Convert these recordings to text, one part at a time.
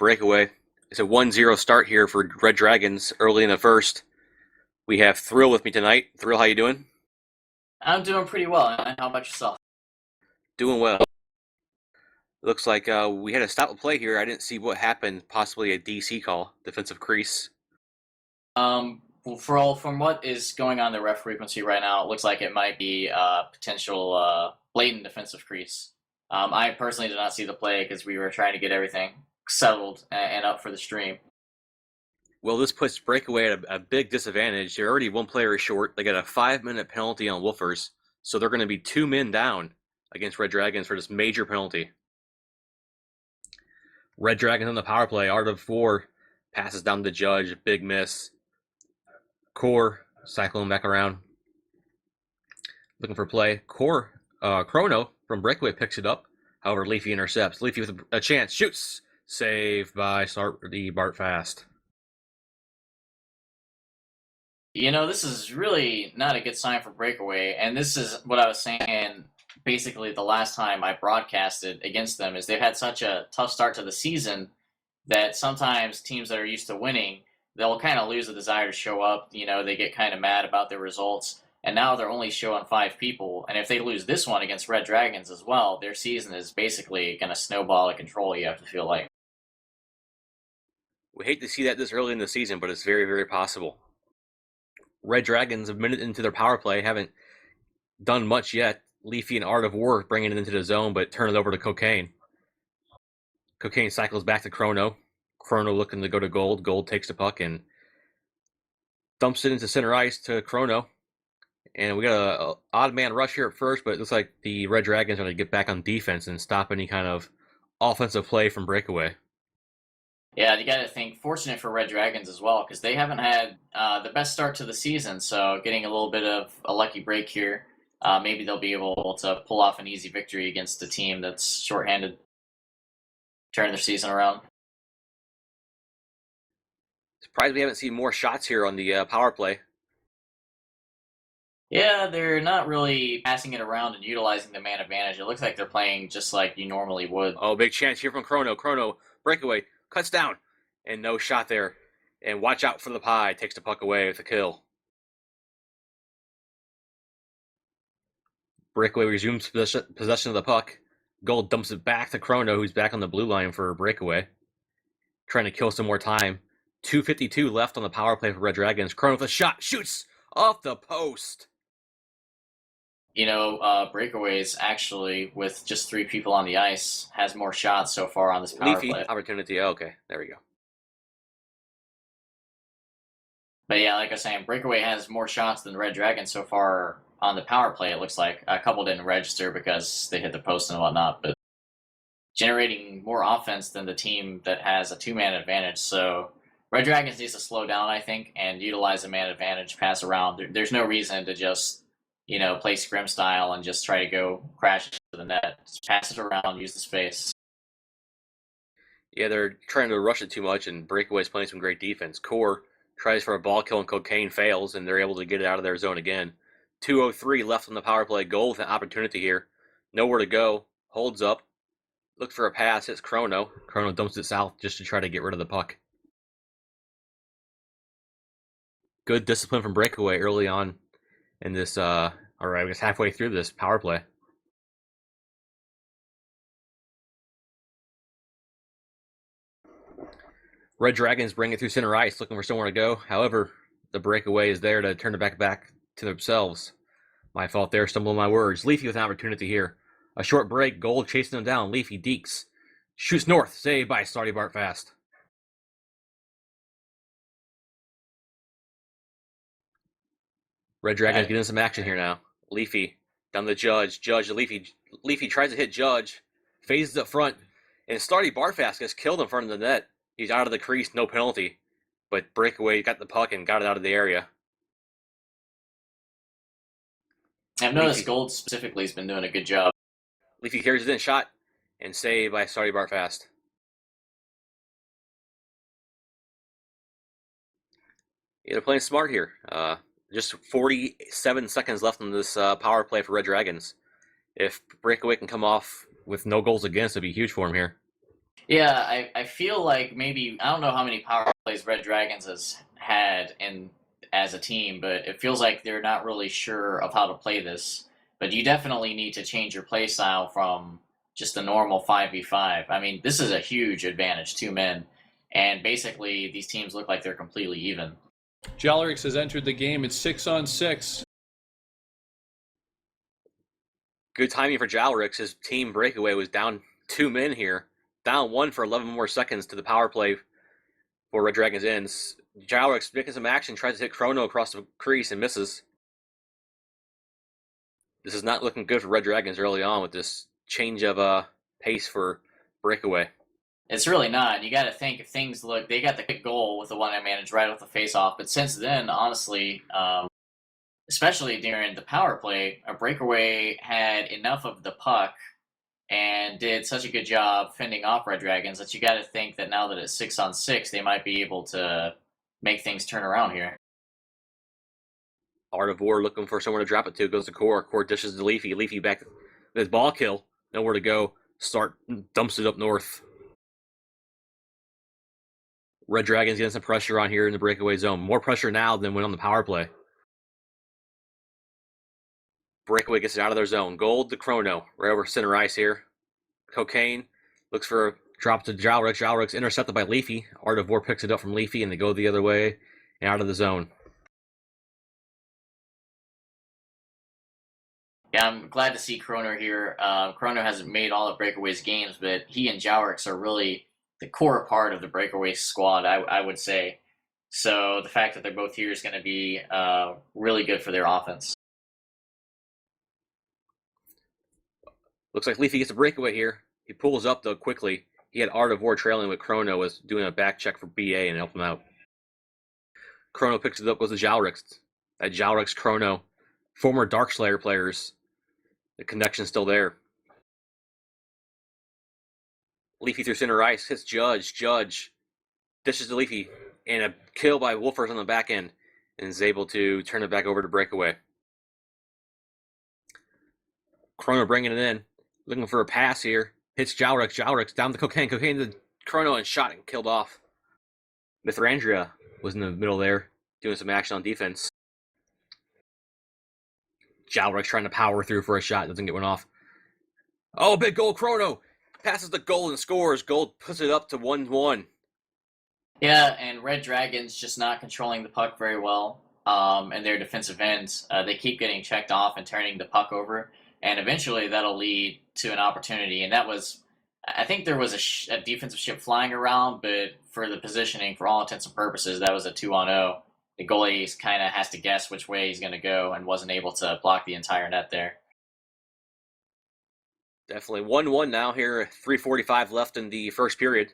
Breakaway. It's a 1-0 start here for Red Dragons early in the first. We have Thrill with me tonight. Thrill, how you doing? I'm doing pretty well. And how about yourself? Doing well. Looks like we had a stop and play here. I didn't see what happened. Possibly a DC call, defensive crease. Well, from what is going on in the ref frequency right now, it looks like it might be potential blatant defensive crease. I personally did not see the play because we were trying to get everything settled and up for the stream. Well, this puts Breakaway at a big disadvantage. They're already one player short. They got a 5-minute penalty on Wolfers, so they're going to be 2 men down against Red Dragons for this major penalty. Red Dragons on the power play. Art of 4 passes down to the Judge. Big miss. Core cycling back around. Looking for play. Chrono from Breakaway picks it up. However, Leafy intercepts. Leafy with a chance. Shoots. Saved by Bart Fast. This is really not a good sign for Breakaway, and this is what I was saying basically the last time I broadcasted against them, is they've had such a tough start to the season that sometimes teams that are used to winning, they'll kind of lose the desire to show up. They get kind of mad about their results, and now they're only showing 5 people, and if they lose this one against Red Dragons as well, their season is basically going to snowball out of control, you have to feel like. We hate to see that this early in the season, but it's very, very possible. Red Dragons, a minute into their power play, haven't done much yet. Leafy and Art of War bringing it into the zone, but turn it over to Cocaine. Cocaine cycles back to Chrono. Chrono looking to go to Gold. Gold takes the puck and dumps it into center ice to Chrono. And we got an odd man rush here at first, but it looks like the Red Dragons are going to get back on defense and stop any kind of offensive play from Breakaway. Yeah, you got to think fortunate for Red Dragons as well, because they haven't had the best start to the season. So getting a little bit of a lucky break here, maybe they'll be able to pull off an easy victory against a team that's shorthanded, turn their season around. Surprised we haven't seen more shots here on the power play. Yeah, they're not really passing it around and utilizing the man advantage. It looks like they're playing just like you normally would. Oh, big chance here from Chrono. Chrono, Breakaway, cuts down, and no shot there. And watch out for the pie. Takes the puck away with a kill. Breakaway resumes possession of the puck. Gold dumps it back to Chrono, who's back on the blue line for a Breakaway. Trying to kill some more time. 2:52 left on the power play for Red Dragons. Chrono with a shot. Shoots off the post. Breakaways actually, with just 3 people on the ice, has more shots so far on this power Leafy play. opportunity. Oh, okay, there we go. But yeah, like I was saying, Breakaway has more shots than Red Dragon so far on the power play. It looks like a couple didn't register because they hit the post and whatnot, but generating more offense than the team that has a 2-man advantage. So Red Dragons needs to slow down, I think, and utilize the man advantage, pass around. There's no reason to just play scrim style and just try to go crash into the net. Just pass it around, use the space. Yeah, they're trying to rush it too much, and Breakaway's playing some great defense. Core tries for a ball kill, and Cocaine fails, and they're able to get it out of their zone again. 2:03 left on the power play. Goal with an opportunity here. Nowhere to go. Holds up. Looks for a pass. Hits Chrono. Chrono dumps it south just to try to get rid of the puck. Good discipline from Breakaway early on in this, I guess halfway through this power play. Red Dragons bring it through center ice, looking for somewhere to go. However, the Breakaway is there to turn it back to themselves. My fault there, stumbling my words. Leafy with an opportunity here. A short break, Gold chasing him down. Leafy deeks. Shoots north, saved by Bart Fast. Red Dragons getting some action here now. Leafy down the Judge. Judge to Leafy. Leafy tries to hit Judge. Phases up front. And Barfast gets killed in front of the net. He's out of the crease, no penalty. But Breakaway got the puck and got it out of the area. I've noticed Gold specifically has been doing a good job. Leafy carries it in, shot, and saved by Bart Fast. Yeah, they're playing smart here. Just 47 seconds left on this power play for Red Dragons. If Breakaway can come off with no goals against, it'd be huge for him here. Yeah, I feel like maybe I don't know how many power plays Red Dragons has had in as a team, but it feels like they're not really sure of how to play this. But you definitely need to change your play style from just a normal 5v5. I mean, this is a huge advantage, two men, and basically these teams look like they're completely even. Jalrix has entered the game. It's 6-on-6. Good timing for Jalrix. His team breakaway was down 2 men here. Down 1 for 11 more seconds to the power play for Red Dragons ends. Jalrix making some action, tries to hit Chrono across the crease and misses. This is not looking good for Red Dragons early on with this change of pace for breakaway. It's really not. You got to think if things look, they got the quick goal with the one I managed right off the face-off, but since then, honestly, especially during the power play, a breakaway had enough of the puck and did such a good job fending off Red Dragons that you got to think that now that it's 6-on-6, they might be able to make things turn around here. Art of War looking for somewhere to drop it to. Goes to Core. Core dishes to Leafy. Leafy back with his ball kill. Nowhere to go. Start dumps it up north. Red Dragons getting some pressure on here in the breakaway zone. More pressure now than when on the power play. Breakaway gets it out of their zone. Gold to Chrono. Right over center ice here. Cocaine looks for a drop to Jalrix. Jalrix intercepted by Leafy. Art of War picks it up from Leafy and they go the other way and out of the zone. Yeah, I'm glad to see Kroner here. Kroner hasn't made all the breakaways games, but he and Jowrix are really the core part of the breakaway squad, I would say. So the fact that they're both here is going to be really good for their offense. Looks like Leafy gets a breakaway here. He pulls up though quickly. He had Art of War trailing with Chrono was doing a back check for BA and helped him out. Chrono picks it up, goes to Jalrix. That Jalrix Chrono, former Darkslayer players. The connection's still there. Leafy through center ice, hits Judge. Judge dishes to Leafy, and a kill by Wolfers on the back end, and is able to turn it back over to breakaway. Chrono bringing it in, looking for a pass here. Hits Jalrix. Jalrix down the Cocaine. Cocaine to Chrono and shot and killed off. Mithrandria was in the middle there, doing some action on defense. Jalrix trying to power through for a shot, doesn't get one off. Oh, big goal, Chrono! Passes the goal and scores. Gold puts it up to 1-1. Yeah, and Red Dragons just not controlling the puck very well. And their defensive ends, they keep getting checked off and turning the puck over, and eventually that'll lead to an opportunity. And that was, I think there was a defensive ship flying around, but for the positioning, for all intents and purposes, that was a 2-on-0. The goalie kind of has to guess which way he's going to go and wasn't able to block the entire net there. Definitely 1-1 now here. 3:45 left in the first period.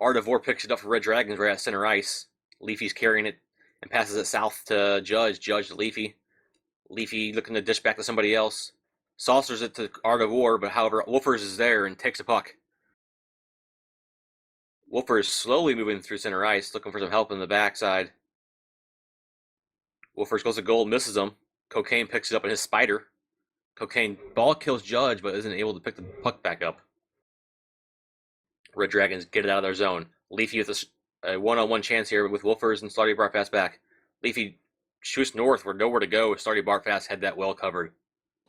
Art of War picks it up for Red Dragons right at center ice. Leafy's carrying it and passes it south to Judge. Judge to Leafy. Leafy looking to dish back to somebody else. Saucers it to Art of War, but however, Wolfers is there and takes a puck. Wolfers slowly moving through center ice, looking for some help in the backside. Wolfers goes to goal, misses him. Cocaine picks it up in his spider. Cocaine ball kills Judge, but isn't able to pick the puck back up. Red Dragons get it out of their zone. Leafy with a one-on-one chance here with Wolfers and Starty Barfast back. Leafy shoots north where nowhere to go. Starty Barfast had that well covered.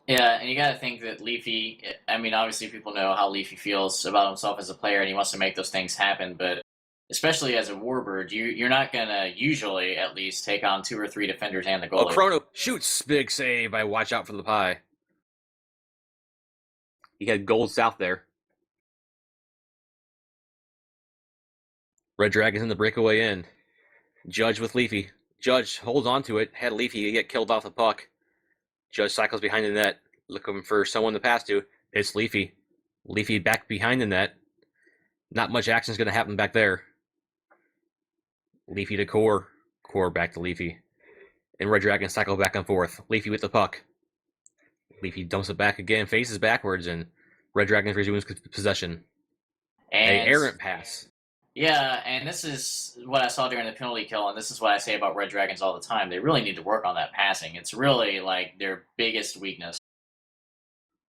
Yeah, and you got to think that Leafy, I mean, obviously people know how Leafy feels about himself as a player and he wants to make those things happen, but especially as a Warbird, you're not going to usually at least take on 2 or 3 defenders and the goalie. Oh, Chrono shoots. Big save by Watch Out for the Pie. He had gold south there. Red Dragons in the breakaway end. Judge with Leafy. Judge holds on to it. Had Leafy get killed off the puck. Judge cycles behind the net, looking for someone to pass to. It's Leafy. Leafy back behind the net. Not much action is going to happen back there. Leafy to Core. Core back to Leafy. And Red Dragons cycle back and forth. Leafy with the puck. Leafy dumps it back again, faces backwards, and Red Dragons resumes possession. And, an errant pass. Yeah, and this is what I saw during the penalty kill, and this is what I say about Red Dragons all the time. They really need to work on that passing. It's really like their biggest weakness.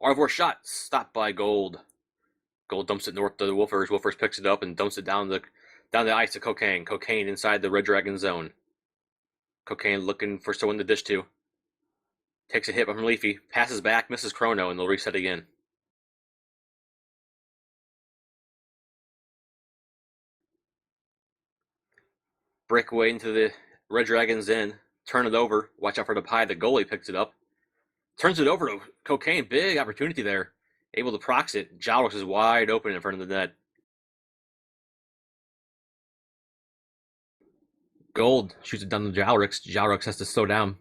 Arvor shot stopped by Gold. Gold dumps it north to the Wolfers. Wolfers picks it up and dumps it down the ice to Cocaine. Cocaine inside the Red Dragon zone. Cocaine looking for someone to dish to. Takes a hit from Leafy. Passes back, misses Chrono, and they'll reset again. Breakaway into the Red Dragon's end. Turn it over. Watch out for the pie. The goalie picks it up. Turns it over to Cocaine. Big opportunity there. Able to prox it. Jowrix is wide open in front of the net. Gold shoots it down to Jowrix. Jowrix has to slow down.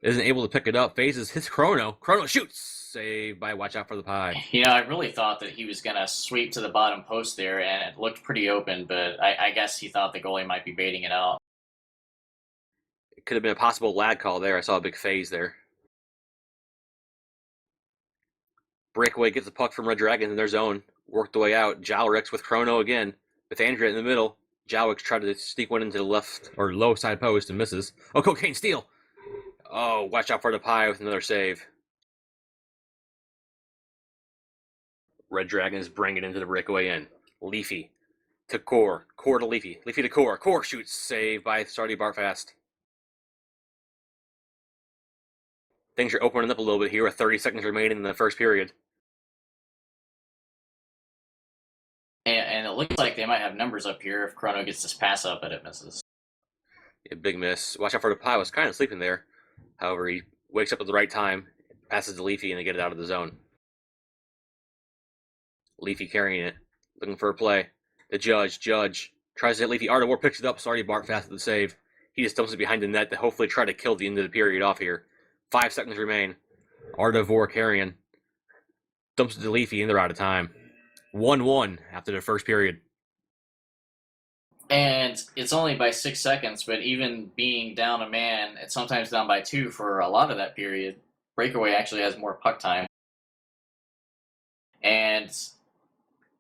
Isn't able to pick it up. Phases hits Chrono. Chrono shoots. Saved by watch out for the pie. I really thought that he was going to sweep to the bottom post there, and it looked pretty open, but I guess he thought the goalie might be baiting it out. It could have been a possible lag call there. I saw a big phase there. Breakaway gets the puck from Red Dragons in their zone. Worked the way out. Jowrix with Chrono again. With Andrea in the middle. Jowrix tried to sneak one into the left or low side post and misses. Oh, Cocaine steal. Oh, watch out for the pie with another save. Red Dragons bring it into the breakaway end. Leafy to Core. Core to Leafy. Leafy to Core. Core shoots. Saved by Sardi Bartfast. Things are opening up a little bit here with 30 seconds remaining in the first period. And it looks like they might have numbers up here if Chrono gets this pass up, but it misses. A big miss. Watch out for the pie. Was kind of sleeping there. However, he wakes up at the right time, passes to Leafy, and they get it out of the zone. Leafy carrying it, looking for a play. The Judge tries to hit Leafy. Art of War picks it up. Sardi Bartfast at the save. He just dumps it behind the net to hopefully try to kill the end of the period off here. 5 seconds remain. Art of War carrying. Dumps it to Leafy, and they're out of time. 1-1 after the first period. And it's only by 6 seconds, but even being down a man, it's sometimes down by 2 for a lot of that period. Breakaway actually has more puck time. And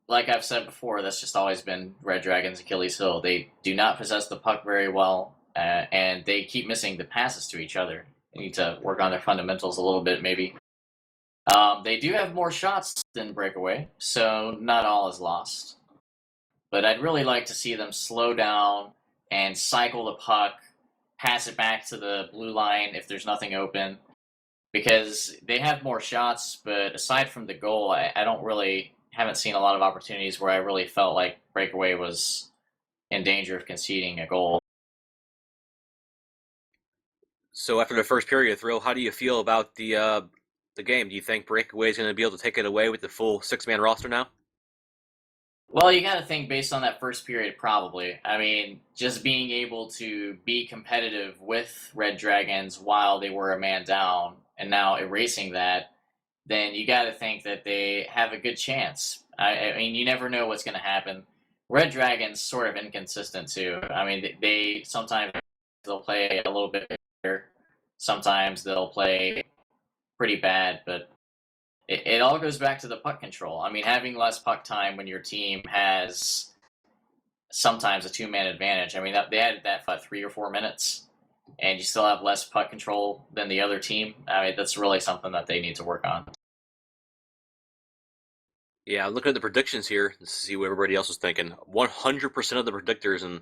like I've said before, that's just always been Red Dragon's Achilles heel. They do not possess the puck very well, and they keep missing the passes to each other. They need to work on their fundamentals a little bit, maybe. They do have more shots than Breakaway, so not all is lost. But I'd really like to see them slow down and cycle the puck, pass it back to the blue line if there's nothing open, because they have more shots, but aside from the goal, I haven't seen a lot of opportunities where I really felt like Breakaway was in danger of conceding a goal. So after the first period, Thrill, how do you feel about the game? Do you think Breakaway is going to be able to take it away with the full 6-man roster now? Well, you got to think based on that first period, probably. I mean, just being able to be competitive with Red Dragons while they were a man down and now erasing that, then you got to think that they have a good chance. I mean, you never know what's going to happen. Red Dragons sort of inconsistent too. I mean, they sometimes they'll play a little bit better, sometimes they'll play pretty bad, but it all goes back to the puck control. I mean, having less puck time when your team has sometimes a 2-man advantage. I mean, they had that for 3 or 4 minutes, and you still have less puck control than the other team. I mean, that's really something that they need to work on. Yeah, looking at the predictions here to see what everybody else was thinking. 100% of the predictors in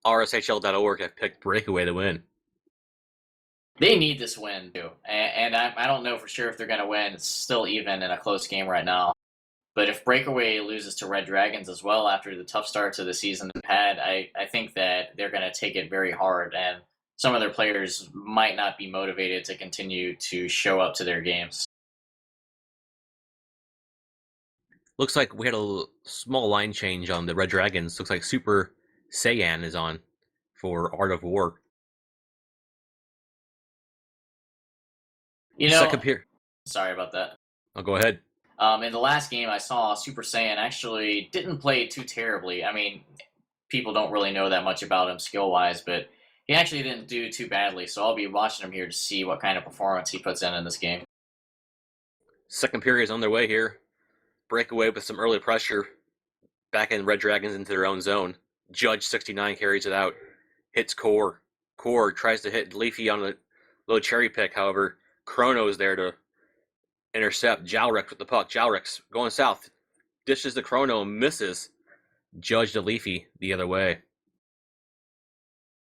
RSHL.org have picked Breakaway to win. They need this win, too. And I don't know for sure if they're going to win. It's still even in a close game right now. But if Breakaway loses to Red Dragons as well after the tough start to the season they've had, I think that they're going to take it very hard. And some of their players might not be motivated to continue to show up to their games. Looks like we had a small line change on the Red Dragons. Looks like Super Saiyan is on for Art of War. Sorry about that. Oh, go ahead. In the last game, I saw Super Saiyan actually didn't play too terribly. I mean, people don't really know that much about him skill-wise, but he actually didn't do too badly, so I'll be watching him here to see what kind of performance he puts in this game. Second period is on their way here. Breakaway with some early pressure. Back in Red Dragons into their own zone. Judge 69 carries it out. Hits Core. Core tries to hit Leafy on a little cherry pick, however. Chrono is there to intercept. Jowrix with the puck. Jowrix going south. dishes to Chrono and misses. Judge to Leafy the other way.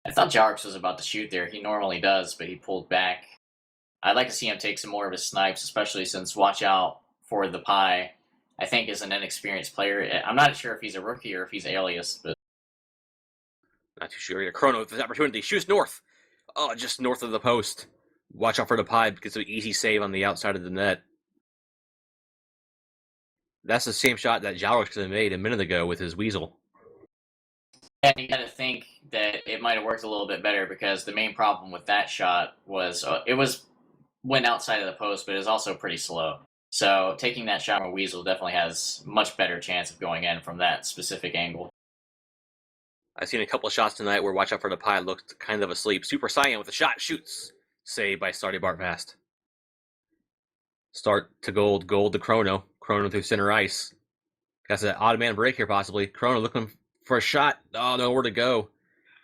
I thought Jarks was about to shoot there. He normally does, but he pulled back. I'd like to see him take some more of his snipes, especially since watch out for the pie, I think, is an inexperienced player. I'm not sure if he's a rookie or if he's alias, but Not too sure here. Chrono with the opportunity. Shoots north. Oh, just north of the post. Watch out for the pie because of an easy save on the outside of the net. That's the same shot that Jalrix could have made a minute ago with his weasel. and you got to think that it might have worked a little bit better because the main problem with that shot was went outside of the post, but it was also pretty slow. So taking that shot from Weasel definitely has much better chance of going in from that specific angle. I've seen a couple of shots tonight where watch out for the pie looked kind of asleep. Super Saiyan with a shot, shoots. Saved by Starty Bartfast. Start to gold to Chrono. Chrono through center ice. Got an odd man break here possibly. Chrono looking for a shot. Oh, nowhere to go.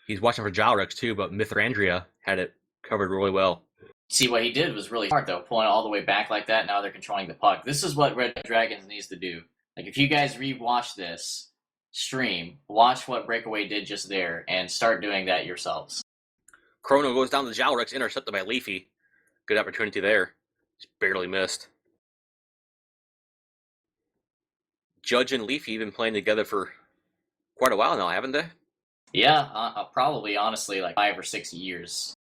He's watching for Jalrix too, but Mithrandria had it covered really well. See, what he did was really smart, though, pulling it all the way back like that. Now they're controlling the puck. This is what Red Dragons needs to do. Like, if you guys rewatch this stream, watch what Breakaway did just there and start doing that yourselves. Chrono goes down to Jalrix, intercepted by Leafy. Good opportunity there. Just barely missed. Judge and Leafy been playing together for quite a while now, haven't they? Yeah, probably, honestly, like 5 or 6 years.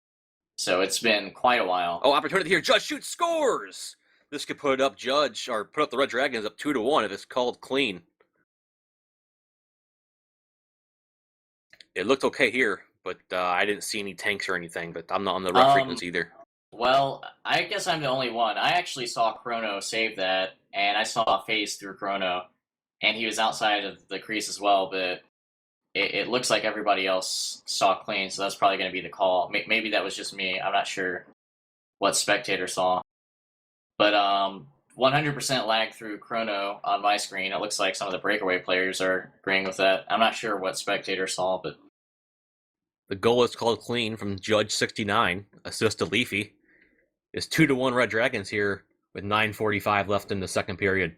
So it's been quite a while. Oh, opportunity here. Judge shoots, scores! This could put up Judge, or put up the Red Dragons up 2-1 if it's called clean. It looked okay here, but I didn't see any tanks or anything, but I'm not on the ref frequency either. Well, I guess I'm the only one. I actually saw Chrono save that, and I saw a phase through Chrono, and he was outside of the crease as well, but it looks like everybody else saw clean, so that's probably going to be the call. Maybe that was just me. I'm not sure what spectator saw. But 100% lag through Chrono on my screen. It looks like some of the Breakaway players are agreeing with that. I'm not sure what spectator saw, but The goal is called clean from Judge 69, assist to Leafy. It's 2-1 Red Dragons here with 9:45 left in the second period.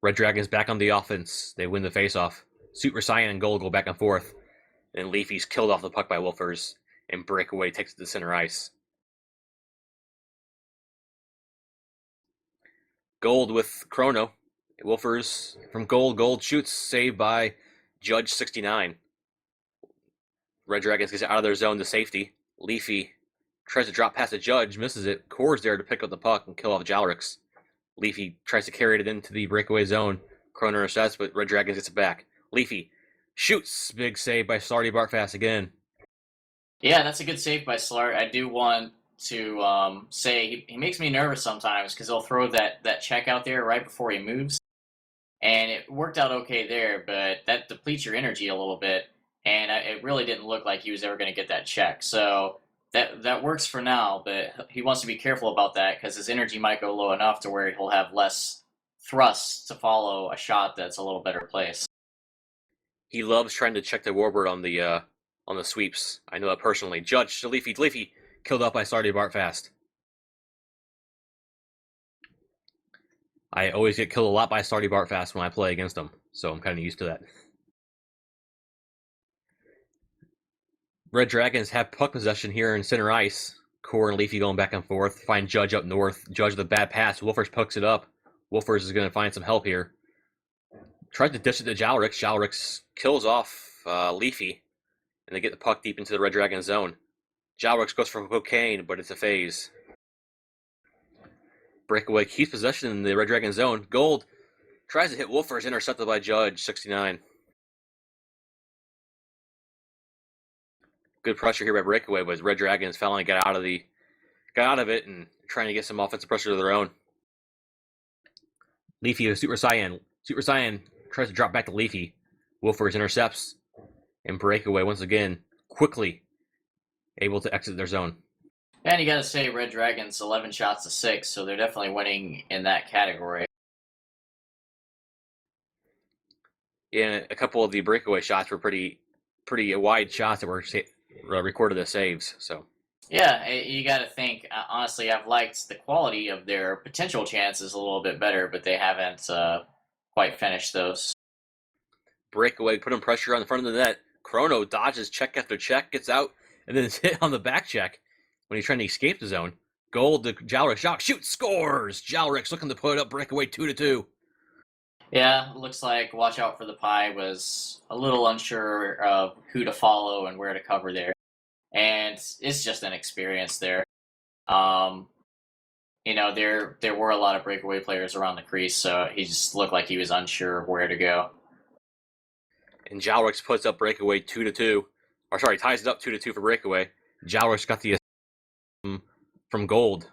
Red Dragons back on the offense. They win the faceoff. Super Saiyan and Gold go back and forth. And Leafy's killed off the puck by Wolfers, and Breakaway takes it to center ice. Gold with Chrono. Wolfers from Gold. Gold shoots, saved by Judge 69. Red Dragons gets out of their zone to safety. Leafy tries to drop past the Judge, misses it. Core's there to pick up the puck and kill off Jalrix. Leafy tries to carry it into the breakaway zone. Chrono intercepts, but Red Dragons gets it back. Leafy shoots. Big save by Slarty Bartfast again. yeah, that's a good save by Slart. I do want to say he makes me nervous sometimes because he'll throw that check out there right before he moves. And it worked out okay there, but that depletes your energy a little bit. And it really didn't look like he was ever going to get that check. So that works for now, but he wants to be careful about that because his energy might go low enough to where he'll have less thrust to follow a shot that's a little better placed. He loves trying to check the warbird on the sweeps. I know that personally. Judge to Leafy. Leafy killed off by Slarty Bartfast. I always get killed a lot by Slarty Bartfast when I play against him, so I'm kind of used to that. Red Dragons have puck possession here in center ice. Core and Leafy going back and forth. Find Judge up north. Judge with a bad pass. Wolfers pucks it up. Wolfers is going to find some help here. Tries to dish it to Jalrix. Jalrix kills off Leafy. And they get the puck deep into the Red Dragon zone. Jalrix goes for cocaine, but it's a phase. Breakaway keeps possession in the Red Dragon zone. Gold tries to hit Wolfers, intercepted by Judge 69. Good pressure here by Breakaway, but Red Dragons finally got out of it and trying to get some offensive pressure of their own. Leafy with Super Saiyan. Super Saiyan tries to drop back to Leafy. Wolfers intercepts, and Breakaway once again quickly able to exit their zone. And you got to say, Red Dragons 11 shots to 6, so they're definitely winning in that category. Yeah, a couple of the breakaway shots were pretty wide shots that were recorded as saves. So Yeah, you got to think. Honestly, I've liked the quality of their potential chances a little bit better, but they haven't quite finish those. Breakaway, putting pressure on the front of the net. Chrono dodges check after check, gets out, and then is hit on the back check when he's trying to escape the zone. Goal to Jalric. Shot, shoot, scores! Jalric looking to put up breakaway 2-2. Yeah, looks like Watch Out for the Pie was a little unsure of who to follow and where to cover there. And it's just an experience there. There were a lot of breakaway players around the crease, so he just looked like he was unsure of where to go. And Jalric puts up breakaway 2-2. Or sorry, ties it up 2-2 for breakaway. Jalric got the from Gold.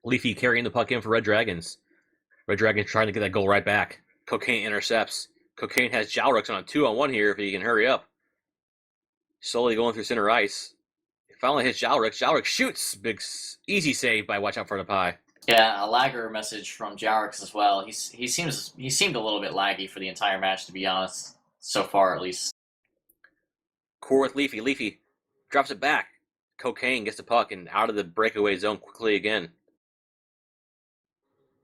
Leafy carrying the puck in for Red Dragons. Red Dragons trying to get that goal right back. Cocaine intercepts. Cocaine has Jalric on a 2-on-1 here if he can hurry up. Slowly going through center ice. He finally hits Jalric. Jalric shoots. Big, easy save by Watch Out for the Pie. Yeah, a lagger message from Jalric as well. He seemed a little bit laggy for the entire match, to be honest, so far at least. Core with Leafy. Leafy drops it back. Cocaine gets the puck and out of the breakaway zone quickly again.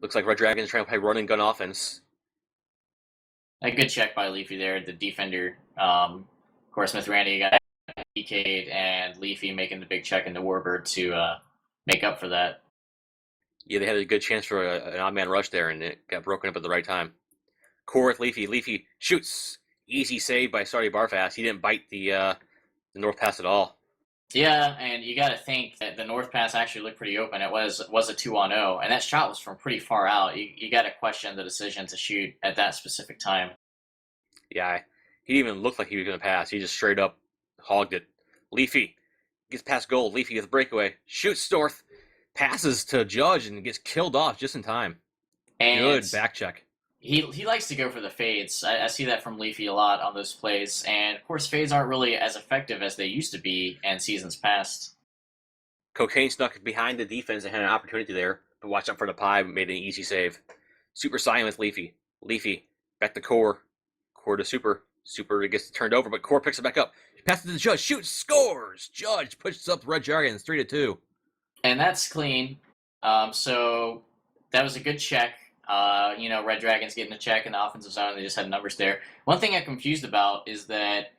Looks like Red Dragons trying to play run and gun offense. A good check by Leafy there, the defender. Of course, Smith Randy got DK'd, and Leafy making the big check into Warbird to make up for that. Yeah, they had a good chance for an odd man rush there, and it got broken up at the right time. Core with Leafy. Leafy shoots. Easy save by Sardi Barfast. He didn't bite the north pass at all. Yeah, and you got to think that the north pass actually looked pretty open. It was a 2-on-0, and that shot was from pretty far out. You got to question the decision to shoot at that specific time. Yeah, he didn't even look like he was going to pass. He just straight up hogged it. Leafy gets past goal. Leafy gets a breakaway. Shoots Storth. Passes to Judge and gets killed off just in time. And good back check. He likes to go for the fades. I see that from Leafy a lot on those plays. And, of course, fades aren't really as effective as they used to be in seasons past. Cocaine snuck behind the defense and had an opportunity there, but Watch Out for the Pie made an easy save. Super Saiyan with Leafy. Leafy back to Core. Core to Super. Super gets turned over, but Core picks it back up. Passes to the Judge. Shoots. Scores. Judge pushes up the Red Dragons 3-2. And that's clean. So that was a good check. Red Dragons getting a check in the offensive zone. They just had numbers there. One thing I'm confused about is that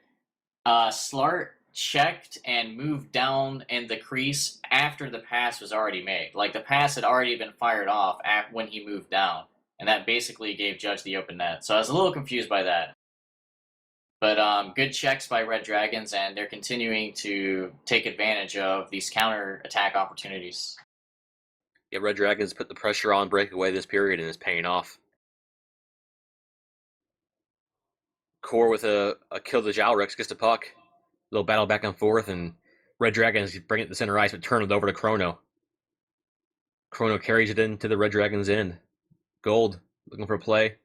Slart checked and moved down in the crease after the pass was already made. Like, the pass had already been fired off when he moved down. And that basically gave Judge the open net. So I was a little confused by that. But good checks by Red Dragons, and they're continuing to take advantage of these counter-attack opportunities. Yeah, Red Dragons put the pressure on breakaway this period and is paying off. Core with a kill to Jalric, gets the puck. Little battle back and forth, and Red Dragons bring it to center ice, but turn it over to Chrono. Chrono carries it into the Red Dragons' end. Gold looking for a play.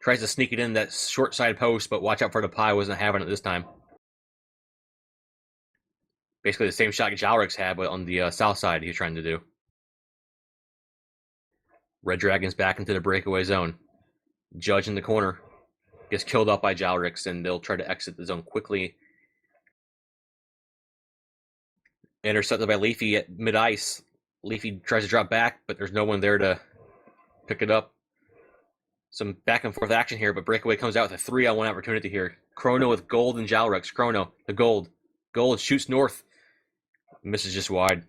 Tries to sneak it in that short side post, but Watch Out for the Pie wasn't having it this time. Basically the same shot Jalric had, but on the south side he was trying to do. Red Dragons back into the breakaway zone. Judge in the corner. Gets killed off by Jalric, and they'll try to exit the zone quickly. Intercepted by Leafy at mid-ice. Leafy tries to drop back, but there's no one there to pick it up. Some back and forth action here, but breakaway comes out with a 3-on-1 opportunity here. Chrono with Gold and Jalric. Chrono, the Gold. Gold shoots north. Misses just wide.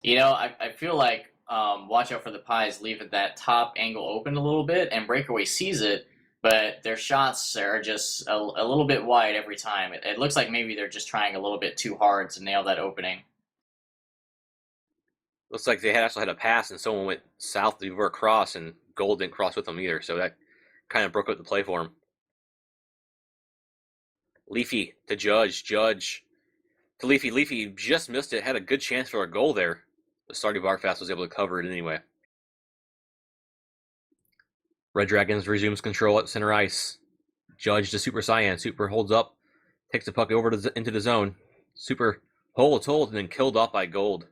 I feel like Watch Out for the Pies leave that top angle open a little bit, and breakaway sees it, but their shots are just a little bit wide every time. It looks like maybe they're just trying a little bit too hard to nail that opening. Looks like they actually had a pass, and someone went south to across, and Gold didn't cross with them either, so that kind of broke up the play for him. Leafy to Judge. Judge to Leafy. Leafy just missed it. Had a good chance for a goal there. The Sardi Barfast was able to cover it anyway. Red Dragons resumes control at center ice. Judge to Super Saiyan. Super holds up. Takes the puck over into the zone. Super holds, and then killed off by Gold.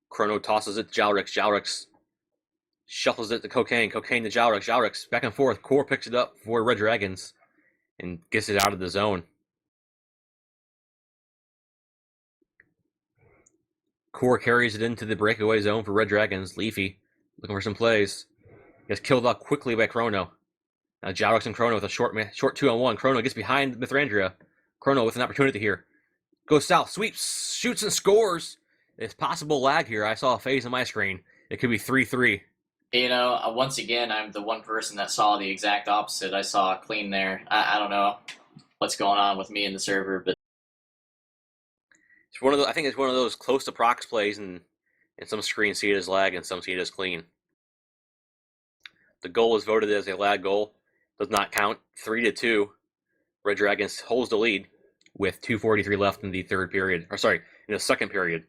Chrono tosses it to Jalric. Jalric shuffles it to Cocaine. Cocaine to Jalric. Jalric back and forth. Core picks it up for Red Dragons and gets it out of the zone. Core carries it into the breakaway zone for Red Dragons. Leafy looking for some plays. Gets killed off quickly by Chrono. Now Jowrix and Chrono with a short 2-on-1. Chrono gets behind Mithrandria. Chrono with an opportunity here. Goes south, sweeps, shoots, and scores. It's possible lag here. I saw a phase on my screen. It could be 3-3. Once again, I'm the one person that saw the exact opposite. I saw clean there. I don't know what's going on with me in the server, but It's one of the, I think it's one of those close to prox plays, and some screens see it as lag and some see it as clean. The goal is voted as a lag goal. Does not count. 3-2. Red Dragons holds the lead with 2:43 left in the third period. In the second period.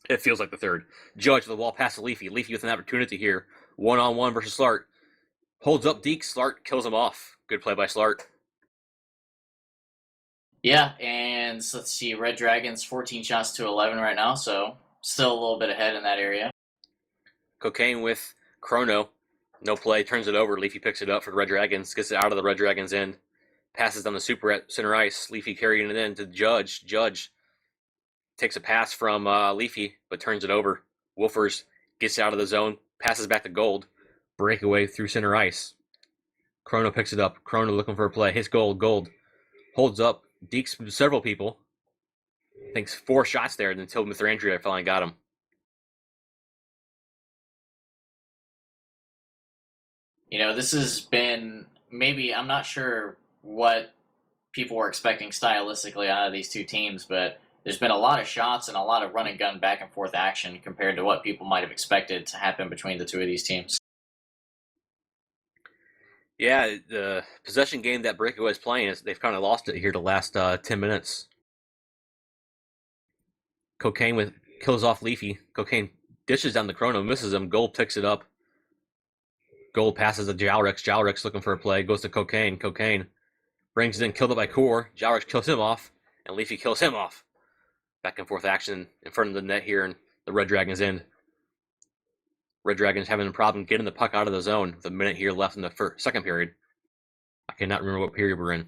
It feels like the third. Judge with the ball past to Leafy. Leafy with an opportunity here. 1-on-1 versus Slart. Holds up Deke. Slart kills him off. Good play by Slart. yeah, and let's see, Red Dragons 14 shots to 11 right now, so still a little bit ahead in that area. Cocaine with Chrono. No play. Turns it over. Leafy picks it up for the Red Dragons. Gets it out of the Red Dragons' end. Passes down the super at center ice. Leafy carrying it in to Judge. Judge takes a pass from Leafy, but turns it over. Wolfers gets out of the zone, passes back to Gold. Breakaway through center ice. Chrono picks it up. Chrono looking for a play. Hits Gold. Gold holds up. Dekes several people. I think 4 shots there until Mithrandria finally got him. This has been maybe, I'm not sure what people were expecting stylistically out of these two teams, but there's been a lot of shots and a lot of run and gun back and forth action compared to what people might have expected to happen between the two of these teams. Yeah, the possession game that Breakaway is playing, they've kind of lost it here the last 10 minutes. Cocaine kills off Leafy. Cocaine dishes down the Chrono, misses him. Gold picks it up. Gold passes to Jowrix. Jowrix looking for a play, goes to Cocaine. Cocaine brings it in, killed it by Core. Jowrix kills him off, and Leafy kills him off. Back and forth action in front of the net here, and the Red Dragons end. Red Dragons having a problem getting the puck out of the zone with a minute here left in the second period. I cannot remember what period we're in.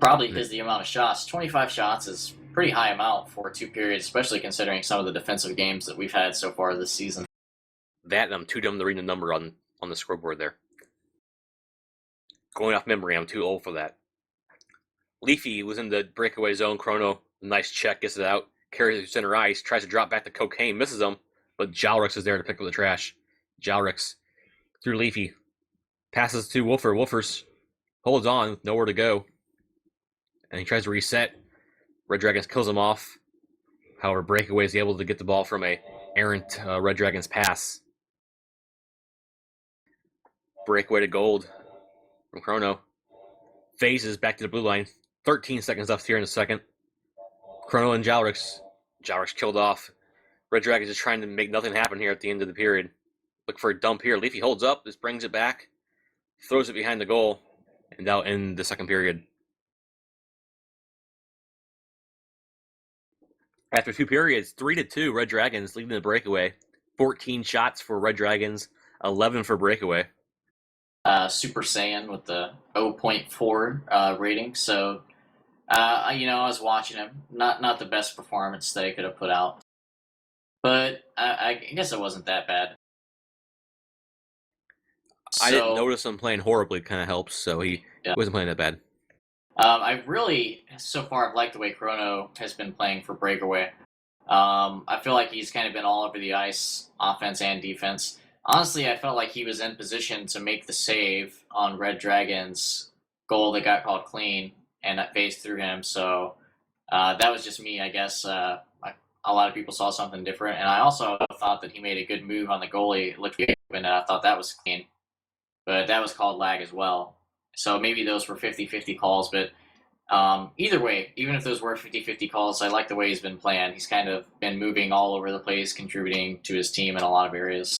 Probably because the amount of shots. 25 shots is a pretty high amount for 2 periods, especially considering some of the defensive games that we've had so far this season. That, and I'm too dumb to read the number on the scoreboard there. Going off memory, I'm too old for that. Leafy was in the breakaway zone. Chrono, nice check, gets it out. Carries it to center ice, tries to drop back to Cocaine, misses him, but Jowrix is there to pick up the trash. Jowrix through Leafy. Passes to Wolfer. Wolfers holds on, nowhere to go. And he tries to reset. Red Dragons kills him off. However, Breakaway is able to get the ball from a errant Red Dragons pass. Breakaway to Gold from Chrono. Phases back to the blue line. 13 seconds left here in the second. Chrono and Jowrix. Jowrix killed off. Red Dragons is trying to make nothing happen here at the end of the period. Look for a dump here. Leafy holds up. This brings it back. Throws it behind the goal. And now in the second period. After 2 periods, 3-2, Red Dragons leading the breakaway. 14 shots for Red Dragons, 11 for breakaway. Super Saiyan with the 0.4 rating. So, I was watching him. Not the best performance that he could have put out, but I guess it wasn't that bad. I didn't notice him playing horribly. Kind of helps, so he wasn't playing that bad. I really, so far, I've liked the way Chrono has been playing for breakaway. I feel like he's kind of been all over the ice, offense and defense. Honestly, I felt like he was in position to make the save on Red Dragon's goal that got called clean, and that phased through him. So that was just me, I guess. A lot of people saw something different, and I also thought that he made a good move on the goalie. It looked good, and I thought that was clean. But that was called lag as well. So maybe those were 50-50 calls, but either way, even if those were 50-50 calls, I like the way he's been playing. He's kind of been moving all over the place, contributing to his team in a lot of areas.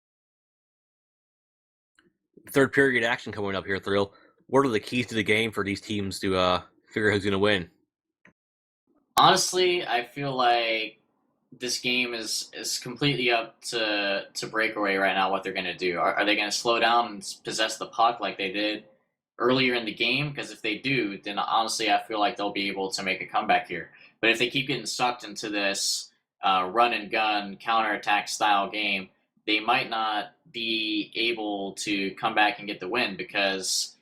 Third period action coming up here, Thrill. What are the keys to the game for these teams to figure out who's going to win? Honestly, I feel like this game is completely up to Breakaway right now, what they're going to do. Are they going to slow down and possess the puck like they did earlier in the game? Because if they do, then honestly, I feel like they'll be able to make a comeback here. But if they keep getting sucked into this run and gun counterattack style game, they might not be able to come back and get the win because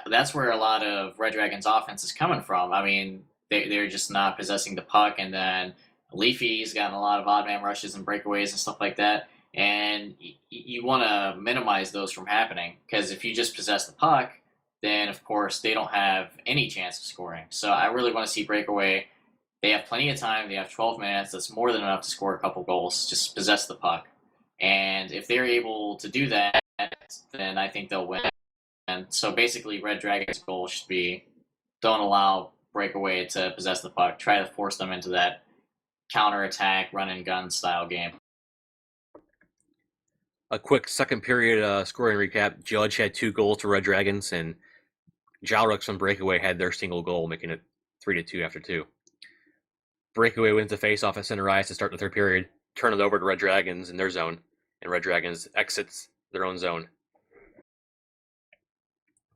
that's where a lot of Red Dragons offense is coming from. I mean, they're just not possessing the puck, and then Leafy's gotten a lot of odd man rushes and breakaways and stuff like that. And you want to minimize those from happening because if you just possess the puck, then of course they don't have any chance of scoring. So I really want to see breakaway. They have plenty of time. They have 12 minutes. That's more than enough to score a couple goals. Just possess the puck. And if they're able to do that, then I think they'll win. And so basically, Red Dragon's goal should be don't allow breakaway to possess the puck. Try to force them into that counterattack, run and gun style game. A quick second period scoring recap. Judge had 2 goals for Red Dragons, and Jalrux from Breakaway had their single goal, making it 3-2 after 2. Breakaway wins the face-off at center ice to start the third period, turn it over to Red Dragons in their zone, and Red Dragons exits their own zone.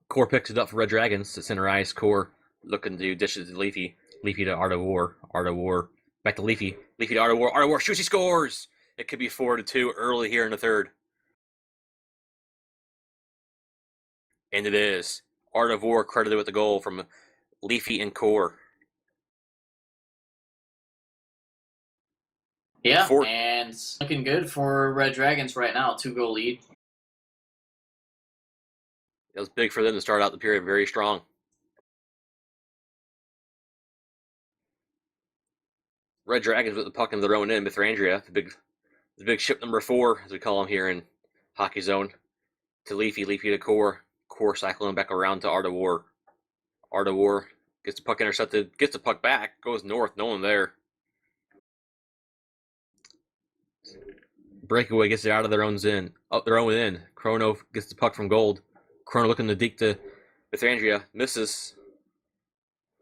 Core picks it up for Red Dragons to center ice. Core looking to dish it to Leafy. Leafy to Art of War. Art of War back to Leafy. Leafy to Art of War. Art of War shoots, he scores! It could be 4-2 early here in the third. And it is. Art of War credited with the goal from Leafy and Core. Yeah, and it's looking good for Red Dragons right now. 2-goal lead. It was big for them to start out the period very strong. Red Dragons with the puck in their own end. Mithrandia, the big ship number 4, as we call him here in Hockey Zone, to Leafy. Leafy to Core. Core cycling back around to Art of War. Art of War gets the puck intercepted, gets the puck back, goes north, no one there. Breakaway gets it out of their own end. Chrono gets the puck from Gold. Chrono looking to deke to Mithrandia. Misses.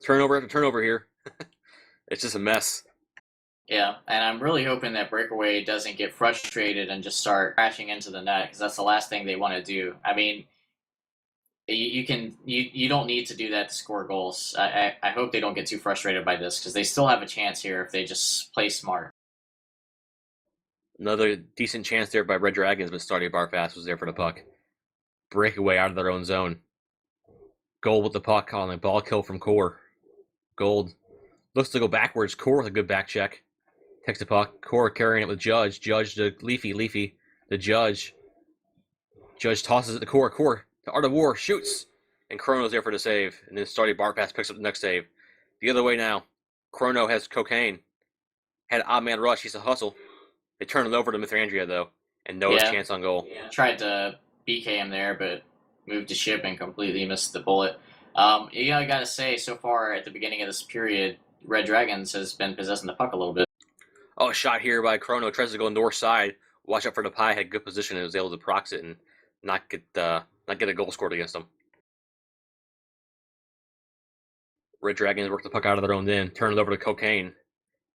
Turnover after turnover here. It's just a mess. Yeah, and I'm really hoping that Breakaway doesn't get frustrated and just start crashing into the net because that's the last thing they want to do. I mean, you don't need to do that to score goals. I hope they don't get too frustrated by this because they still have a chance here if they just play smart. Another decent chance there by Red Dragons, but Stardy Barfast was there for the puck. Breakaway out of their own zone. Gold with the puck on a ball kill from Core. Gold looks to go backwards. Core with a good back check. Takes the puck. Core carrying it with Judge. Judge to Leafy. Leafy to Judge. Judge tosses it to Core. Core to Art of War. Shoots. And Chrono's there for the save. And then Stardy Barpass picks up the next save. The other way now. Chrono has cocaine. Had odd man rush. He's a hustle. They turn it over to Mithrandia, though. And no chance on goal. Yeah, tried to BK him there, but moved to ship and completely missed the bullet. I got to say, so far at the beginning of this period, Red Dragons has been possessing the puck a little bit. Oh, a shot here by Chrono. Tries to go north side. Watch out for the pie. Had good position and was able to prox it and not get a goal scored against them. Red Dragons work the puck out of their own end. Turn it over to Cocaine.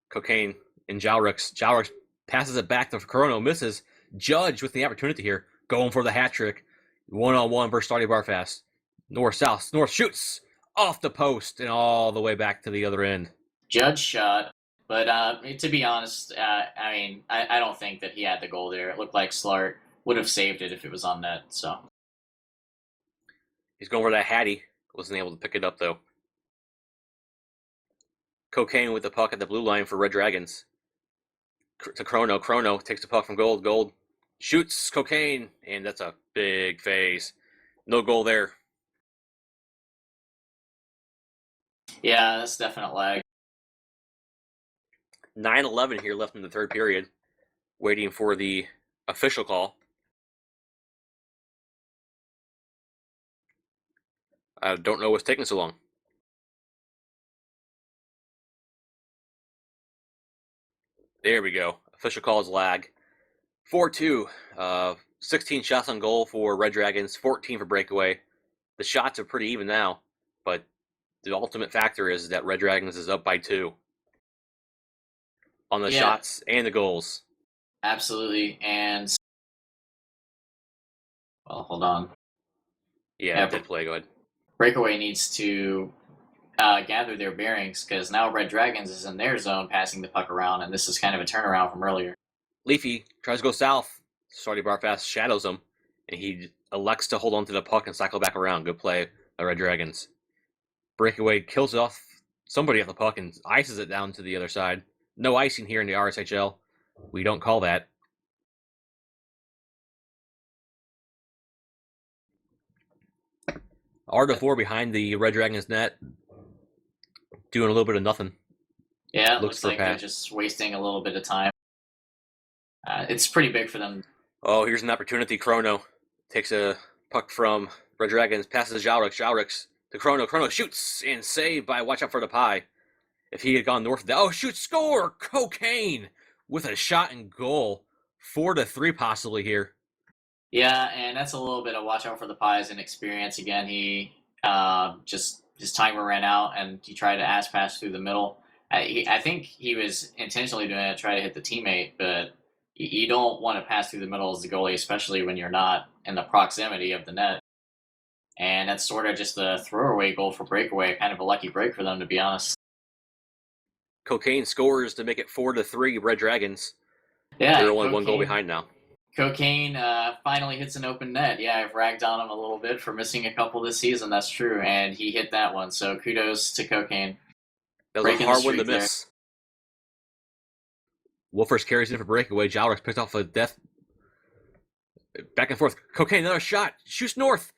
Cocaine and Jalrix. Jalrix passes it back to Chrono. Misses. Judge with the opportunity here. Going for the hat trick. 1-on-1 versus Stardy Barfast. North-south. North shoots. Off the post and all the way back to the other end. Judge shot. But to be honest, I don't think that he had the goal there. It looked like Slart would have saved it if it was on net. So he's going for that Hattie. Wasn't able to pick it up, though. Cocaine with the puck at the blue line for Red Dragons. To Chrono. Chrono takes the puck from Gold. Gold shoots Cocaine, and that's a big phase. No goal there. Yeah, that's definite lag. 9-11 here left in the third period. Waiting for the official call. I don't know what's taking so long. There we go. Official call is lag. 4-2. 16 shots on goal for Red Dragons, 14 for Breakaway. The shots are pretty even now, but the ultimate factor is that Red Dragons is up by 2 on the shots and the goals. Absolutely. And well, hold on. Yeah, it did play. Go ahead. Breakaway needs to gather their bearings, because now Red Dragons is in their zone passing the puck around, and this is kind of a turnaround from earlier. Leafy tries to go south. Sardi Barfast shadows him, and he elects to hold on to the puck and cycle back around. Good play by Red Dragons. Breakaway kills off somebody off the puck and ices it down to the other side. No icing here in the RSHL. We don't call that. R4 behind the Red Dragons net, doing a little bit of nothing. Yeah, it Looks looks for a like they're pass. just wasting a little bit of time. It's pretty big for them. Oh, here's an opportunity. Chrono takes a puck from Red Dragons, passes to Jalrix. Jalrix to Chrono. Chrono shoots and saved by Watch Out for the Pie. If he had gone north, oh shoot, score! Cocaine with a shot and goal. 4-3 possibly here. Yeah, and that's a little bit of watch out for the Pies inexperience. Again, he just his timer ran out, and he tried to ass pass through the middle. I think he was intentionally doing it to try to hit the teammate, but you don't want to pass through the middle as the goalie, especially when you're not in the proximity of the net. And that's sort of just a throwaway goal for breakaway, kind of a lucky break for them, to be honest. Cocaine scores to make it 4-3 Red Dragons. Yeah, They're only one goal behind now. Cocaine finally hits an open net. Yeah, I've ragged on him a little bit for missing a couple this season. That's true, and he hit that one. So kudos to Cocaine. That was Breaking a hard the one to streak miss. Wolfers carries in for breakaway. Jalrix picked off a death. Back and forth. Cocaine, another shot. Shoots north.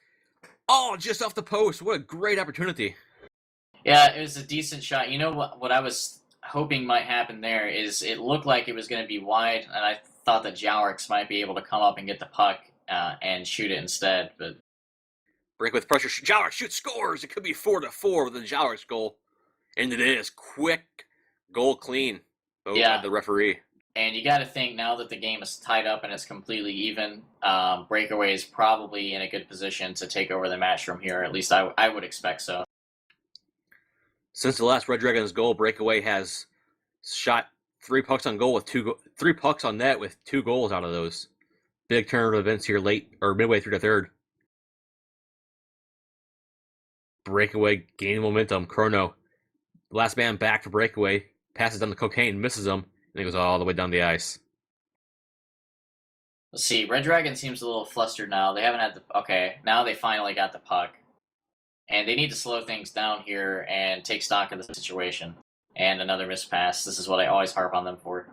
Oh, just off the post. What a great opportunity. Yeah, it was a decent shot. You know what I was hoping might happen there is it looked like it was going to be wide, and I thought that Jalrix might be able to come up and get the puck and shoot it instead. But Break with pressure. Jalrix shoots, scores. It could be 4-4 with the Jalrix goal. And it is. Quick goal clean. Vote by the referee. And you got to think now that the game is tied up and it's completely even, Breakaway is probably in a good position to take over the match from here. At least I would expect so. Since the last Red Dragons goal, Breakaway has shot 3 pucks on goal with 3 pucks on net with 2 goals out of those. Big turn of events here late or midway through the third. Breakaway gaining momentum. Chrono, last man back for Breakaway, passes down to Cocaine, misses him, and he goes all the way down the ice. Let's see. Red Dragon seems a little flustered now. They haven't had the... Okay, now they finally got the puck. And they need to slow things down here and take stock of the situation. And another missed pass. This is what I always harp on them for.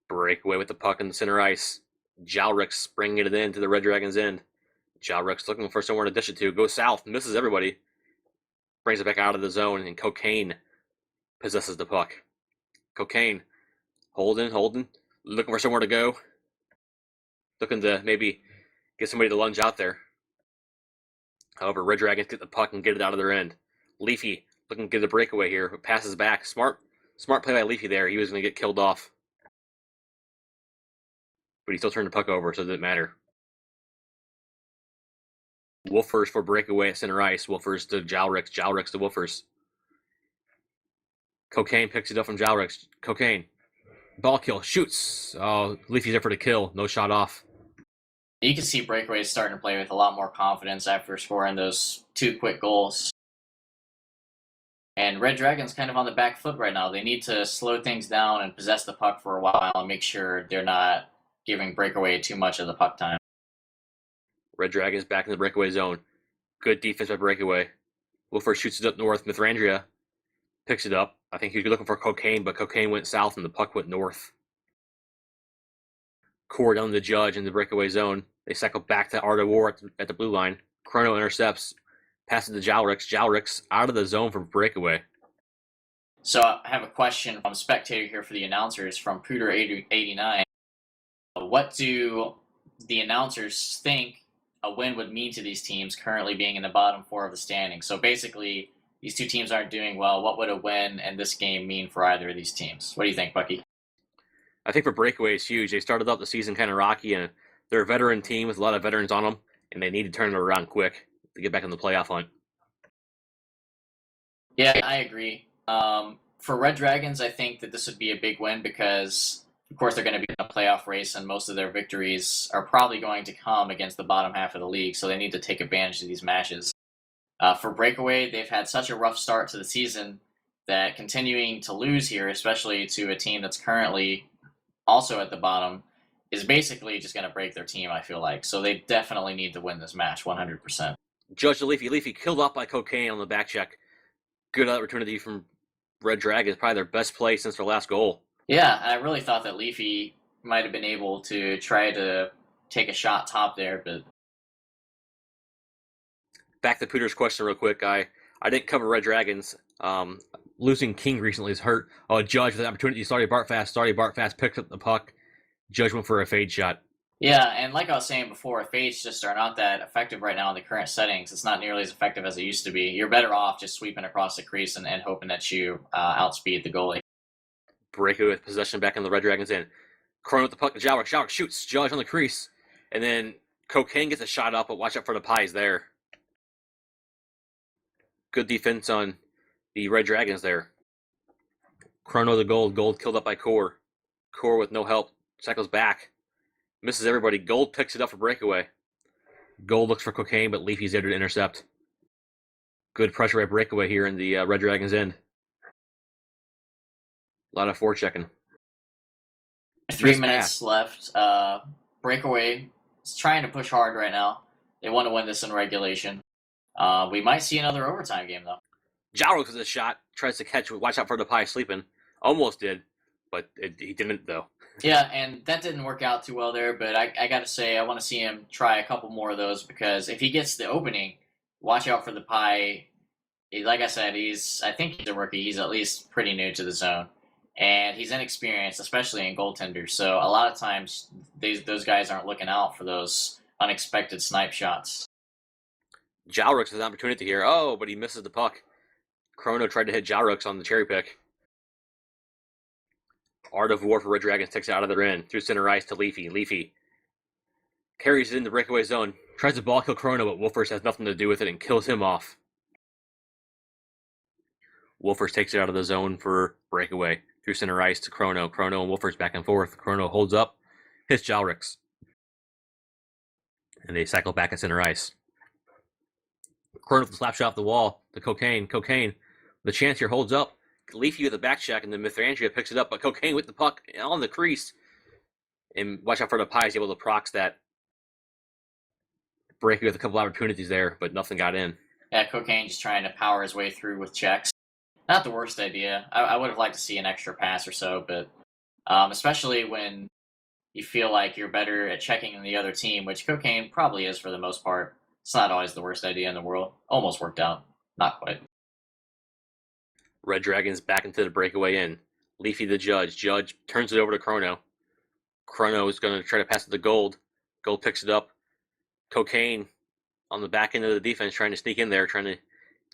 Breakaway with the puck in the center ice. Jalrix bringing it in to the Red Dragons' end. Jalrix looking for somewhere to dish it to. Goes south, misses everybody. Brings it back out of the zone, and Cocaine possesses the puck. Cocaine holding, looking for somewhere to go. Looking to maybe get somebody to lunge out there. However, Red Dragons get the puck and get it out of their end. Leafy looking to get a breakaway here. Passes back. Smart play by Leafy there. He was going to get killed off. But he still turned the puck over, so it didn't matter. Wolfers for breakaway at center ice. Wolfers to Jalrix. Jalrix to Wolfers. Cocaine picks it up from Jalrix. Cocaine. Ball kill. Shoots. Oh, Leafy's there for the kill. No shot off. You can see Breakaway starting to play with a lot more confidence after scoring those 2 quick goals. And Red Dragon's kind of on the back foot right now. They need to slow things down and possess the puck for a while and make sure they're not giving Breakaway too much of the puck time. Red Dragons back in the breakaway zone. Good defense by Breakaway. Wolfer shoots it up north. Mithrandria picks it up. I think he was looking for Cocaine, but Cocaine went south and the puck went north. Core down the Judge in the breakaway zone. They cycle back to Art of War at the blue line. Chrono intercepts. Passes to Jalrix. Jalrix out of the zone for breakaway. So I have a question from Spectator here for the announcers from Pooter89. What do the announcers think a win would mean to these teams currently being in the bottom 4 of the standings? So basically, these 2 teams aren't doing well. What would a win in this game mean for either of these teams? What do you think, Bucky? I think for Breakaway, it's huge. They started out the season kind of rocky, and they're a veteran team with a lot of veterans on them, and they need to turn it around quick to get back in the playoff hunt. Yeah, I agree. For Red Dragons, I think that this would be a big win because, of course, they're going to be in a playoff race, and most of their victories are probably going to come against the bottom half of the league, so they need to take advantage of these matches. For Breakaway, they've had such a rough start to the season that continuing to lose here, especially to a team that's currently also at the bottom, is basically just going to break their team, I feel like. So they definitely need to win this match 100%. Judge to Leafy. Leafy killed off by Cocaine on the back check. Good opportunity from Red Dragons. Probably their best play since their last goal. Yeah, I really thought that Leafy might have been able to try to take a shot top there, but Back to Pooter's question real quick. I didn't cover Red Dragons. Losing King recently has hurt. Judge with the opportunity. Started Bartfast picked up the puck. Judge went for a fade shot. yeah, and like I was saying before, fades just are not that effective right now in the current settings. It's not nearly as effective as it used to be. You're better off just sweeping across the crease and hoping that you outspeed the goalie. Breakaway with possession back in the Red Dragons end. Cronin with the puck to Jowrick. Jowrick shoots. Judge on the crease. And then Cocaine gets a shot up, but watch out for the pies there. Good defense on the Red Dragons there. Chrono the Gold. Gold killed up by Core. Core with no help. Cycles back. Misses everybody. Gold picks it up for Breakaway. Gold looks for Cocaine, but Leafy's there to intercept. Good pressure at Breakaway here in the Red Dragons end. A lot of forechecking. 3 minutes left. Breakaway is trying to push hard right now. They want to win this in regulation. We might see another overtime game, though. Jowrick with a shot. Tries to catch. Watch out for the pie sleeping. Almost did, but he didn't, though. Yeah, and that didn't work out too well there, but I got to say, I want to see him try a couple more of those because if he gets the opening, watch out for the pie. Like I said, I think he's a rookie. He's at least pretty new to the zone. And he's inexperienced, especially in goaltenders. So a lot of times, those guys aren't looking out for those unexpected snipe shots. Jowrick's has an opportunity here. Oh, but he misses the puck. Chrono tried to hit Jowrick's on the cherry pick. Art of War for Red Dragons takes it out of their end. Through center ice to Leafy. Leafy carries it in the breakaway zone. Tries to ball kill Chrono, but Wolfers has nothing to do with it and kills him off. Wolfers takes it out of the zone for breakaway. Through center ice to Chrono. Chrono and Wolfers back and forth. Chrono holds up. Hits Jowrick's. And they cycle back at center ice. Chrono with the slap shot off the wall to Cocaine. Cocaine. The chance here holds up. Leafy with the back check, and then Mithrangia picks it up, but Cocaine with the puck on the crease. And watch out for the pies, able to prox that. Breaking with a couple opportunities there, but nothing got in. Yeah, Cocaine just trying to power his way through with checks. Not the worst idea. I would have liked to see an extra pass or so, but especially when you feel like you're better at checking than the other team, which Cocaine probably is for the most part. It's not always the worst idea in the world. Almost worked out. Not quite. Red Dragons back into the breakaway in. Leafy the Judge. Judge turns it over to Chrono. Chrono is going to try to pass it to Gold. Gold picks it up. Cocaine on the back end of the defense trying to sneak in there, trying to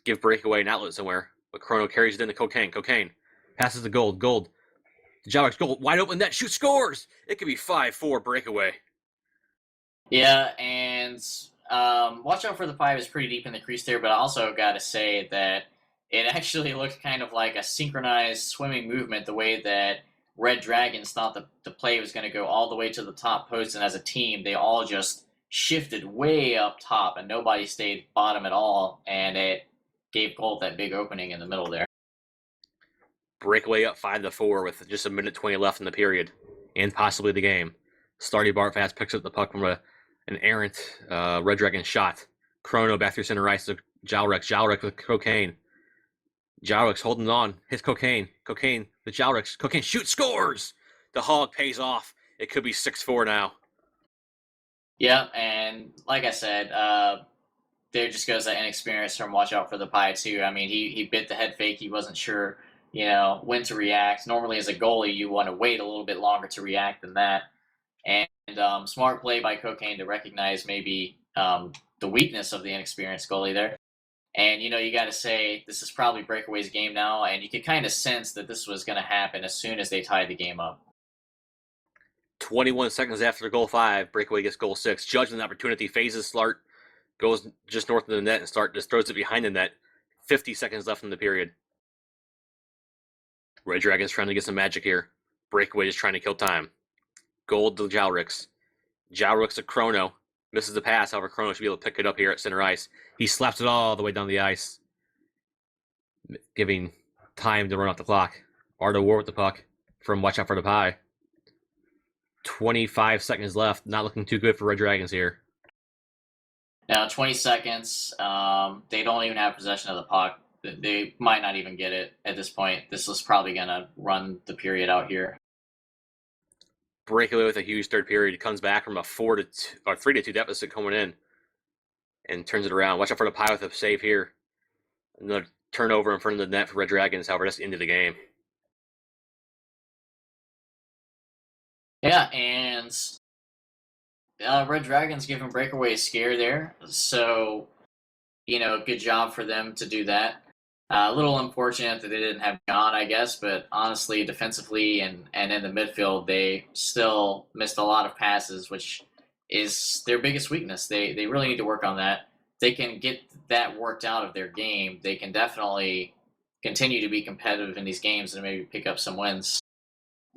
give breakaway an outlet somewhere. But Chrono carries it into Cocaine. Cocaine passes to Gold. Gold. Jowrick's Gold. Wide open net. Shoot, scores! It could be 5-4 breakaway. Yeah, and watch out for the pie is pretty deep in the crease there, but I also got to say that it actually looked kind of like a synchronized swimming movement, the way that Red Dragons thought the play was going to go all the way to the top post, and as a team, they all just shifted way up top, and nobody stayed bottom at all, and it gave Gold that big opening in the middle there. Breakaway up 5-4 with just a minute 20 left in the period, and possibly the game. Starty Bartfast picks up the puck from an errant Red Dragon shot. Chrono back through center ice to Jowrick. Jowrick with Cocaine. Jowrick's holding on. Hits Cocaine. Cocaine with Jowrick. Cocaine shoots, scores! The hog pays off. It could be 6-4 now. Yeah, and like I said, there just goes that inexperience from watch out for the pie too. I mean, he bit the head fake. He wasn't sure, when to react. Normally, as a goalie, you want to wait a little bit longer to react than that. And smart play by Cocaine to recognize maybe the weakness of the inexperienced goalie there. And, you got to say, this is probably Breakaway's game now, and you could kind of sense that this was going to happen as soon as they tied the game up. 21 seconds after goal 5, Breakaway gets goal 6. Judge an opportunity, phases Slart, goes just north of the net, and Slart just throws it behind the net. 50 seconds left in the period. Red Dragons trying to get some magic here. Breakaway just trying to kill time. Gold to Jowrick's. Jowrick's to Chrono. Misses the pass, however, Chrono should be able to pick it up here at center ice. He slaps it all the way down the ice, giving time to run off the clock. Art of War with the puck from Watch Out for the Pie. 25 seconds left. Not looking too good for Red Dragons here. Now, 20 seconds. They don't even have possession of the puck. They might not even get it at this point. This is probably going to run the period out here. Breakaway with a huge third period. He comes back from a 3-2 deficit coming in and turns it around. Watch out for the Pie with a save here. Another turnover in front of the net for Red Dragons. However, that's the end of the game. Yeah, and Red Dragons giving Breakaway a scare there. So, good job for them to do that. A little unfortunate that they didn't have John, I guess, but honestly, defensively and in the midfield, they still missed a lot of passes, which is their biggest weakness. They really need to work on that. If they can get that worked out of their game, they can definitely continue to be competitive in these games and maybe pick up some wins.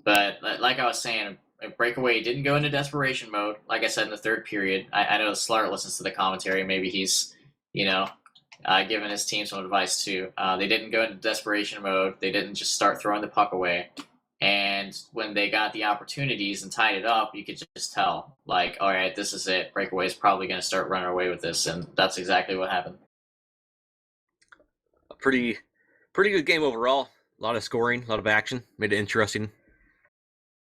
But like I was saying, Breakaway didn't go into desperation mode, like I said, in the third period. I know Slart listens to the commentary. Maybe he's, giving his team some advice too. They didn't go into desperation mode. They didn't just start throwing the puck away. And when they got the opportunities and tied it up, you could just tell, like, all right, this is it. Breakaway is probably going to start running away with this, and that's exactly what happened. A pretty good game overall. A lot of scoring, a lot of action. Made it interesting.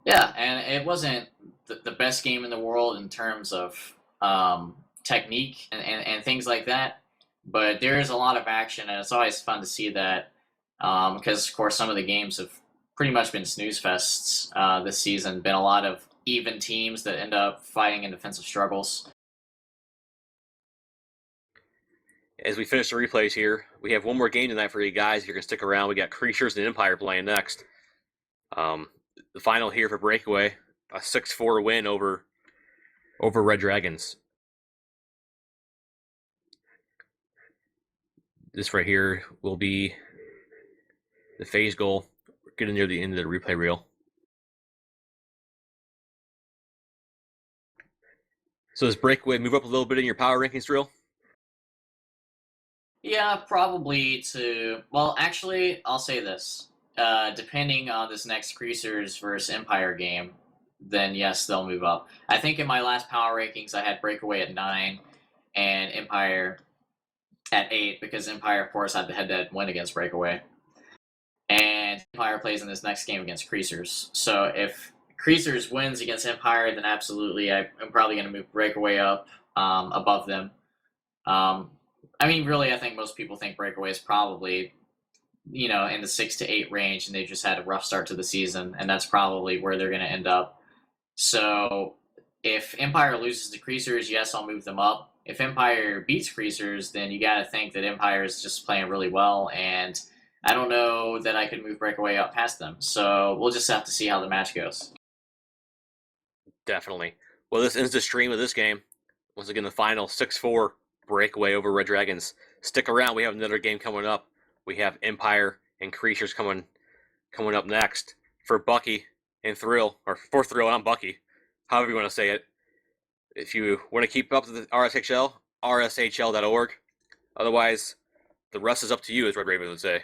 Yeah, and it wasn't the best game in the world in terms of technique and things like that, but there is a lot of action, and it's always fun to see that because, of course, some of the games have pretty much been snooze fests this season. Been a lot of even teams that end up fighting in defensive struggles. As we finish the replays here, we have one more game tonight for you guys. If you're going to stick around, we got Creatures and Empire playing next. The final here for Breakaway, a 6-4 win over Red Dragons. This right here will be the phase goal. We're getting near the end of the replay reel. So does Breakaway move up a little bit in your power rankings drill? Yeah, probably well, actually, I'll say this. Depending on this next Creasers versus Empire game, then yes, they'll move up. I think in my last power rankings, I had Breakaway at 9 and Empire at 8 because Empire, of course, had the head-to-head win against Breakaway. And Empire plays in this next game against Creasers. So if Creasers wins against Empire, then absolutely, I'm probably going to move Breakaway up above them. Really, I think most people think Breakaway is probably, in the 6 to 8 range, and they just had a rough start to the season, and that's probably where they're going to end up. So if Empire loses to Creasers, yes, I'll move them up. If Empire beats Creasers, then you got to think that Empire is just playing really well, and I don't know that I could move Breakaway up past them. So we'll just have to see how the match goes. Definitely. Well, this ends the stream of this game. Once again, the final 6-4 Breakaway over Red Dragons. Stick around. We have another game coming up. We have Empire and Creatures coming up next for Bucky and Thrill, or for Thrill and I'm Bucky, however you want to say it. If you want to keep up with the RSHL, rshl.org. Otherwise, the rest is up to you, as Red Raven would say.